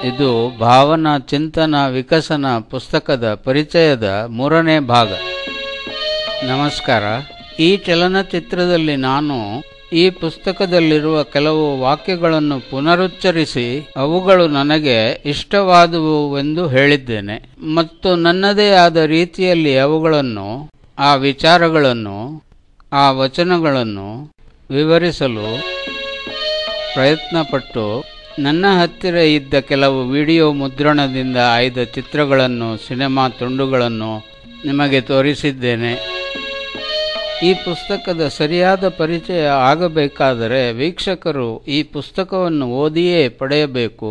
ಇದು ಭಾವನಾ ಚಿಂತನ ವಿಕಸನ ಪುಸ್ತಕದ ಪರಿಚಯದ 3ನೇ ಭಾಗ. ನಮಸ್ಕಾರ. ಈ ಚಲನಚಿತ್ರದಲ್ಲಿ ನಾನು ಈ ಪುಸ್ತಕದಲ್ಲಿರುವ ಕೆಲವು ವಾಕ್ಯಗಳನ್ನು ಪುನರುಚ್ಚರಿಸಿ ಅವುಗಳು ನನಗೆ ಇಷ್ಟವಾದುವೆಂದು ಹೇಳಿದ್ದೇನೆ ಮತ್ತು ನನ್ನದೇ ಆದ ರೀತಿಯಲ್ಲಿ ಅವುಗಳನ್ನು, ಆ ವಿಚಾರಗಳನ್ನು, ಆ ವಚನಗಳನ್ನು ವಿವರಿಸಲು ಪ್ರಯತ್ನಪಟ್ಟು ನನ್ನ ಹತ್ತಿರ ಇದ್ದ ಕೆಲವು ವಿಡಿಯೋ ಮುದ್ರಣದಿಂದ ಆಯ್ದ ಚಿತ್ರಗಳನ್ನು, ಸಿನಿಮಾ ತುಂಡುಗಳನ್ನು ನಿಮಗೆ ತೋರಿಸಿದ್ದೇನೆ. ಈ ಪುಸ್ತಕದ ಸರಿಯಾದ ಪರಿಚಯ ಆಗಬೇಕಾದರೆ ವೀಕ್ಷಕರು ಈ ಪುಸ್ತಕವನ್ನು ಓದಿಯೇ ಪಡೆಯಬೇಕು.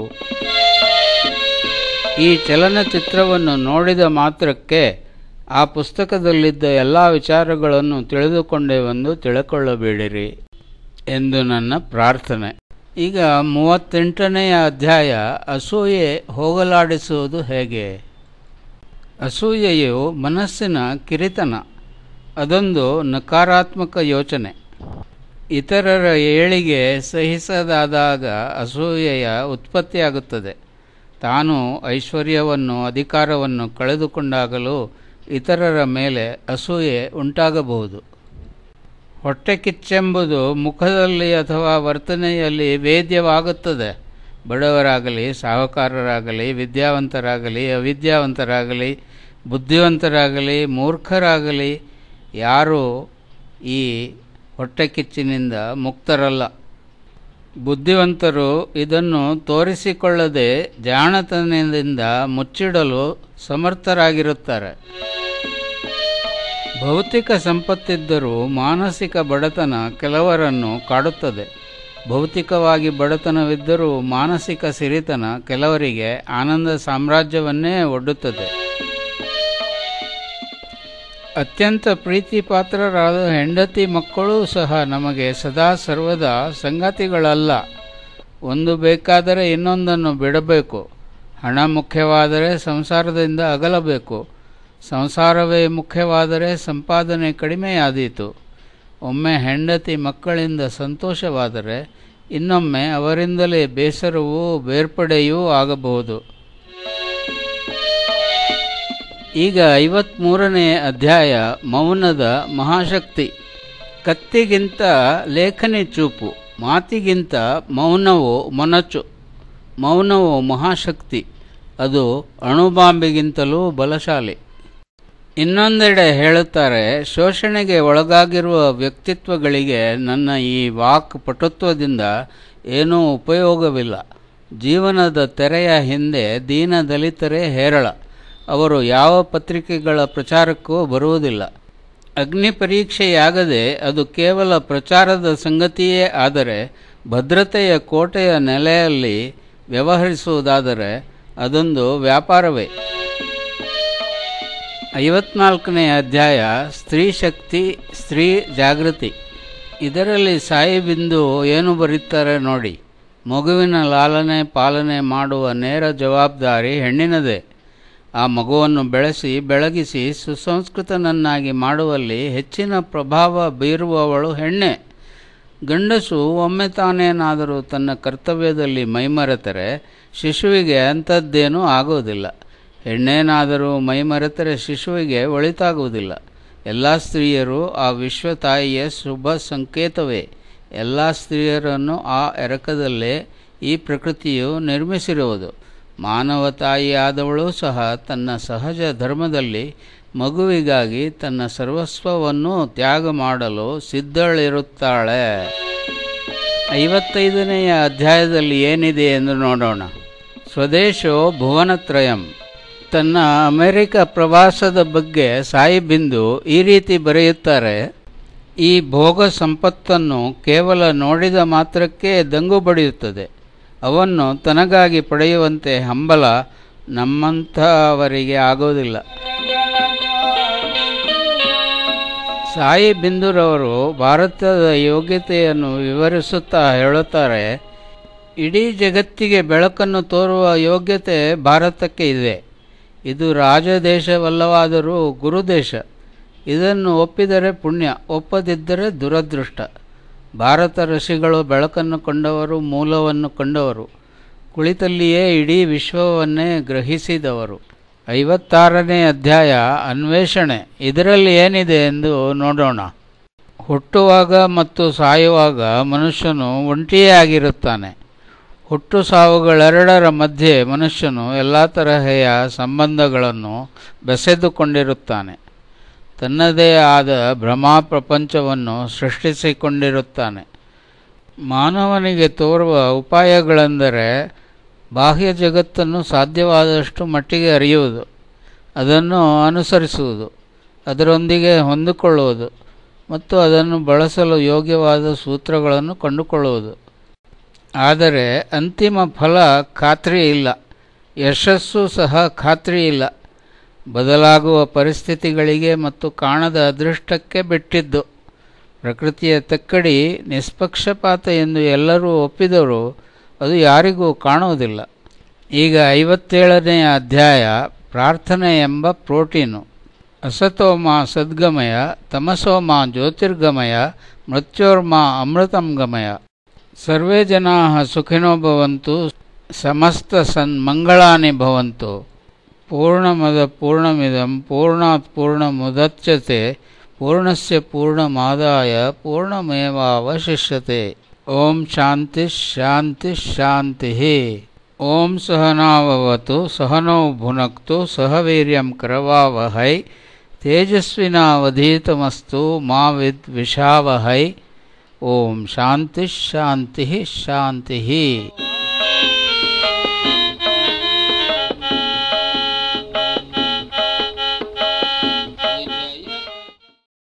ಈ ಚಲನಚಿತ್ರವನ್ನು ನೋಡಿದ ಮಾತ್ರಕ್ಕೆ ಆ ಪುಸ್ತಕದಲ್ಲಿದ್ದ ಎಲ್ಲ ವಿಚಾರಗಳನ್ನು ತಿಳಿದುಕೊಂಡೆವೆಂದು ತಿಳ್ಕೊಳ್ಳಬೇಡಿರಿ ಎಂದು ನನ್ನ ಪ್ರಾರ್ಥನೆ. ಈಗ 38ನೆಯ ಅಧ್ಯಾಯ, ಅಸೂಯೆ ಹೋಗಲಾಡಿಸುವುದು ಹೇಗೆ. ಅಸೂಯೆಯು ಮನಸ್ಸಿನ ಕಿರಿತನ. ಅದೊಂದು ನಕಾರಾತ್ಮಕ ಯೋಚನೆ. ಇತರರ ಏಳಿಗೆ ಸಹಿಸದಾದಾಗ ಅಸೂಯೆಯ ಉತ್ಪತ್ತಿಯಾಗುತ್ತದೆ. ತಾನು ಐಶ್ವರ್ಯವನ್ನು, ಅಧಿಕಾರವನ್ನು ಕಳೆದುಕೊಂಡಾಗಲೂ ಇತರರ ಮೇಲೆ ಅಸೂಯೆ ಉಂಟಾಗಬಹುದು. ಹೊಟ್ಟೆ ಕಿಚ್ಚೆಂಬುದು ಮುಖದಲ್ಲಿ ಅಥವಾ ವರ್ತನೆಯಲ್ಲಿ ವೇದ್ಯವಾಗುತ್ತದೆ. ಬಡವರಾಗಲಿ, ಸಾಹುಕಾರರಾಗಲಿ, ವಿದ್ಯಾವಂತರಾಗಲಿ, ಅವಿದ್ಯಾವಂತರಾಗಲಿ, ಬುದ್ಧಿವಂತರಾಗಲಿ, ಮೂರ್ಖರಾಗಲಿ, ಯಾರೂ ಈ ಹೊಟ್ಟೆ ಕಿಚ್ಚಿನಿಂದ ಮುಕ್ತರಲ್ಲ. ಬುದ್ಧಿವಂತರು ಇದನ್ನು ತೋರಿಸಿಕೊಳ್ಳದೆ ಜಾಣತನದಿಂದ ಮುಚ್ಚಿಡಲು ಸಮರ್ಥರಾಗಿರುತ್ತಾರೆ. ಭೌತಿಕ ಸಂಪತ್ತಿದ್ದರೂ ಮಾನಸಿಕ ಬಡತನ ಕೆಲವರನ್ನು ಕಾಡುತ್ತದೆ. ಭೌತಿಕವಾಗಿ ಬಡತನವಿದ್ದರೂ ಮಾನಸಿಕ ಸಿರಿತನ ಕೆಲವರಿಗೆ ಆನಂದ ಸಾಮ್ರಾಜ್ಯವನ್ನೇ ಒಡ್ಡುತ್ತದೆ. ಅತ್ಯಂತ ಪ್ರೀತಿ ಪಾತ್ರರಾದ ಹೆಂಡತಿ ಮಕ್ಕಳೂ ಸಹ ನಮಗೆ ಸದಾ ಸರ್ವದಾ ಸಂಗಾತಿಗಳಲ್ಲ. ಒಂದು ಬೇಕಾದರೆ ಇನ್ನೊಂದನ್ನು ಬಿಡಬೇಕು. ಹಣ ಮುಖ್ಯವಾದರೆ ಸಂಸಾರದಿಂದ ಅಗಲಬೇಕು. ಸಂಸಾರವೇ ಮುಖ್ಯವಾದರೆ ಸಂಪಾದನೆ ಕಡಿಮೆಯಾದೀತು. ಒಮ್ಮೆ ಹೆಂಡತಿ ಮಕ್ಕಳಿಂದ ಸಂತೋಷವಾದರೆ ಇನ್ನೊಮ್ಮೆ ಅವರಿಂದಲೇ ಬೇಸರವೂ ಬೇರ್ಪಡೆಯೂ ಆಗಬಹುದು. ಈಗ 53ನೇ ಅಧ್ಯಾಯ, ಮೌನದ ಮಹಾಶಕ್ತಿ. ಕತ್ತಿಗಿಂತ ಲೇಖನಿ ಚೂಪು, ಮಾತಿಗಿಂತ ಮೌನವು ಮೊನಚು. ಮೌನವು ಮಹಾಶಕ್ತಿ. ಅದು ಅಣುಬಾಂಬಿಗಿಂತಲೂ ಬಲಶಾಲಿ. ಇನ್ನೊಂದೆಡೆ ಹೇಳುತ್ತಾರೆ, ಶೋಷಣೆಗೆ ಒಳಗಾಗಿರುವ ವ್ಯಕ್ತಿತ್ವಗಳಿಗೆ ನನ್ನ ಈ ವಾಕ್ ಪಟುತ್ವದಿಂದ ಏನೂ ಉಪಯೋಗವಿಲ್ಲ. ಜೀವನದ ತೆರೆಯ ಹಿಂದೆ ದೀನ ದಲಿತರೇ ಹೇರಳ. ಅವರು ಯಾವ ಪತ್ರಿಕೆಗಳ ಪ್ರಚಾರಕ್ಕೂ ಬರುವುದಿಲ್ಲ. ಅಗ್ನಿ ಪರೀಕ್ಷೆಯಾಗದೆ ಅದು ಕೇವಲ ಪ್ರಚಾರದ ಸಂಗತಿಯೇ ಆದರೆ, ಭದ್ರತೆಯ ಕೋಟೆಯ ನೆಲೆಯಲ್ಲಿ ವ್ಯವಹರಿಸುವುದಾದರೆ ಅದೊಂದು ವ್ಯಾಪಾರವೇ. 54ನೇ ಅಧ್ಯಾಯ, ಸ್ತ್ರೀ ಶಕ್ತಿ, ಸ್ತ್ರೀ ಜಾಗೃತಿ. ಇದರಲ್ಲಿ ಸಾಯಿ ಬಿಂದು ಏನು ಬರೀತಾರೆ ನೋಡಿ. ಮಗುವಿನ ಲಾಲನೆ ಪಾಲನೆ ಮಾಡುವ ನೇರ ಜವಾಬ್ದಾರಿ ಹೆಣ್ಣಿನದೇ. ಆ ಮಗುವನ್ನು ಬೆಳೆಸಿ ಬೆಳಗಿಸಿ ಸುಸಂಸ್ಕೃತನನ್ನಾಗಿ ಮಾಡುವಲ್ಲಿ ಹೆಚ್ಚಿನ ಪ್ರಭಾವ ಬೀರುವವಳು ಹೆಣ್ಣೆ. ಗಂಡಸು ಒಮ್ಮೆ ತಾನೇನಾದರೂ ತನ್ನ ಕರ್ತವ್ಯದಲ್ಲಿ ಮೈಮರೆತರೆ ಶಿಶುವಿಗೆ ಅಂಥದ್ದೇನೂ ಆಗುವುದಿಲ್ಲ. ಹೆಣ್ಣೇನಾದರೂ ಮೈಮರೆತರೆ ಶಿಶುವಿಗೆ ಒಳಿತಾಗುವುದಿಲ್ಲ. ಎಲ್ಲ ಸ್ತ್ರೀಯರು ಆ ವಿಶ್ವ ತಾಯಿಯ ಶುಭ ಸಂಕೇತವೇ. ಎಲ್ಲ ಸ್ತ್ರೀಯರನ್ನು ಆ ಎರಕದಲ್ಲೇ ಈ ಪ್ರಕೃತಿಯು ನಿರ್ಮಿಸಿರುವುದು. ಮಾನವ ತಾಯಿಯಾದವಳು ಸಹ ತನ್ನ ಸಹಜ ಧರ್ಮದಲ್ಲಿ ಮಗುವಿಗಾಗಿ ತನ್ನ ಸರ್ವಸ್ವವನ್ನು ತ್ಯಾಗ ಮಾಡಲು ಸಿದ್ಧಳಿರುತ್ತಾಳೆ. 55ನೆಯ ಅಧ್ಯಾಯದಲ್ಲಿ ಏನಿದೆ ಎಂದು ನೋಡೋಣ. ಸ್ವದೇಶೋ ಭುವನತ್ರಯಂ. ತನ್ನ ಅಮೆರಿಕ ಪ್ರವಾಸದ ಬಗ್ಗೆ ಸಾಯಿ ಬಿಂದು ಈ ರೀತಿ ಬರೆಯುತ್ತಾರೆ. ಈ ಭೋಗ ಸಂಪತ್ತನ್ನು ಕೇವಲ ನೋಡಿದ ಮಾತ್ರಕ್ಕೆ ದಂಗು ಬಡಿಯುತ್ತದೆ. ಅವನ್ನು ತನಗಾಗಿ ಪಡೆಯುವಂತೆ ಹಂಬಲ ನಮ್ಮಂಥವರಿಗೆ ಆಗೋದಿಲ್ಲ. ಸಾಯಿ ಬಿಂದುರವರು ಭಾರತದ ಯೋಗ್ಯತೆಯನ್ನು ವಿವರಿಸುತ್ತಾ ಹೇಳುತ್ತಾರೆ, ಇಡೀ ಜಗತ್ತಿಗೆ ಬೆಳಕನ್ನು ತೋರುವ ಯೋಗ್ಯತೆ ಭಾರತಕ್ಕೆ ಇದೆ. ಇದು ರಾಜದೇಶವಲ್ಲವಾದರೂ ಗುರುದೇಶ. ಇದನ್ನು ಒಪ್ಪಿದರೆ ಪುಣ್ಯ, ಒಪ್ಪದಿದ್ದರೆ ದುರದೃಷ್ಟ. ಭಾರತ ಋಷಿಗಳು ಬೆಳಕನ್ನು ಕಂಡವರು, ಮೂಲವನ್ನು ಕಂಡವರು. ಕುಳಿತಲ್ಲಿಯೇ ಇಡೀ ವಿಶ್ವವನ್ನೇ ಗ್ರಹಿಸಿದವರು. 56ನೇ ಅಧ್ಯಾಯ ಅನ್ವೇಷಣೆ. ಇದರಲ್ಲಿ ಏನಿದೆ ಎಂದು ನೋಡೋಣ. ಹುಟ್ಟುವಾಗ ಮತ್ತು ಸಾಯುವಾಗ ಮನುಷ್ಯನು ಒಂಟಿಯೇ ಆಗಿರುತ್ತಾನೆ. ಹುಟ್ಟು ಸಾವುಗಳೆರಡರ ಮಧ್ಯೆ ಮನುಷ್ಯನು ಎಲ್ಲ ತರಹೆಯ ಸಂಬಂಧಗಳನ್ನು ಬೆಸೆದುಕೊಂಡಿರುತ್ತಾನೆ. ತನ್ನದೇ ಆದ ಭ್ರಮಾ ಪ್ರಪಂಚವನ್ನು ಸೃಷ್ಟಿಸಿಕೊಂಡಿರುತ್ತಾನೆ. ಮಾನವನಿಗೆ ತೋರುವ ಉಪಾಯಗಳೆಂದರೆ ಬಾಹ್ಯ ಜಗತ್ತನ್ನು ಸಾಧ್ಯವಾದಷ್ಟು ಮಟ್ಟಿಗೆ ಅರಿಯುವುದು, ಅದನ್ನು ಅನುಸರಿಸುವುದು, ಅದರೊಂದಿಗೆ ಹೊಂದಿಕೊಳ್ಳುವುದು ಮತ್ತು ಅದನ್ನು ಬಳಸಲು ಯೋಗ್ಯವಾದ ಸೂತ್ರಗಳನ್ನು ಕಂಡುಕೊಳ್ಳುವುದು. ಆದರೆ ಅಂತಿಮ ಫಲ ಖಾತ್ರಿ ಇಲ್ಲ, ಯಶಸ್ಸು ಸಹ ಖಾತ್ರಿ ಇಲ್ಲ. ಬದಲಾಗುವ ಪರಿಸ್ಥಿತಿಗಳಿಗೆ ಮತ್ತು ಕಾಣದ ಅದೃಷ್ಟಕ್ಕೆ ಬಿಟ್ಟಿದ್ದು. ಪ್ರಕೃತಿಯ ತಕ್ಕಡಿ ನಿಷ್ಪಕ್ಷಪಾತ ಎಂದು ಎಲ್ಲರೂ ಒಪ್ಪಿದರೂ ಅದು ಯಾರಿಗೂ ಕಾಣುವುದಿಲ್ಲ. ಈಗ 57ನೇ ಅಧ್ಯಾಯ ಪ್ರಾರ್ಥನೆ ಎಂಬ ಪ್ರೋಟೀನು. ಅಸತೋಮ ಸದ್ಗಮಯ, ತಮಸೋಮ ಜ್ಯೋತಿರ್ಗಮಯ, ಮೃತ್ಯೋರ್ಮ ಅಮೃತಂ ಗಮಯ. ಸರ್ವೇ ಜನಾಃ ಸುಖಿನೋ ಭವಂತು, ಸಮಸ್ತ ಸನ್ಮಂಗಳಾನಿ ಭವಂತು. ಪೂರ್ಣಮದ ಪೂರ್ಣಮಿದಂ ಪೂರ್ಣಾತ್ ಪೂರ್ಣಮುದಚ್ಯತೆ ಪೂರ್ಣಸ್ಯ ಪೂರ್ಣಮಾದಾಯ ಪೂರ್ಣಮೇವಾವಶಿಷ್ಯತೆ. ಓಂ ಶಾಂತಿ ಶಾಂತಿ ಶಾಂತಿ. ಓಂ ಸಹನಾವವತು ಸಹನೌ ಭುನಕ್ತು ಸಹ ವೀರ್ಯಂ ಕರವಾವಹೈ ತೇಜಸ್ವಿನಾವಧೀತಮಸ್ತು ಮಾ ವಿದ್ವಿಷಾವಹೈ. ಓಂ ಶಾಂತಿ ಶಾಂತಿ ಶಾಂತಿ.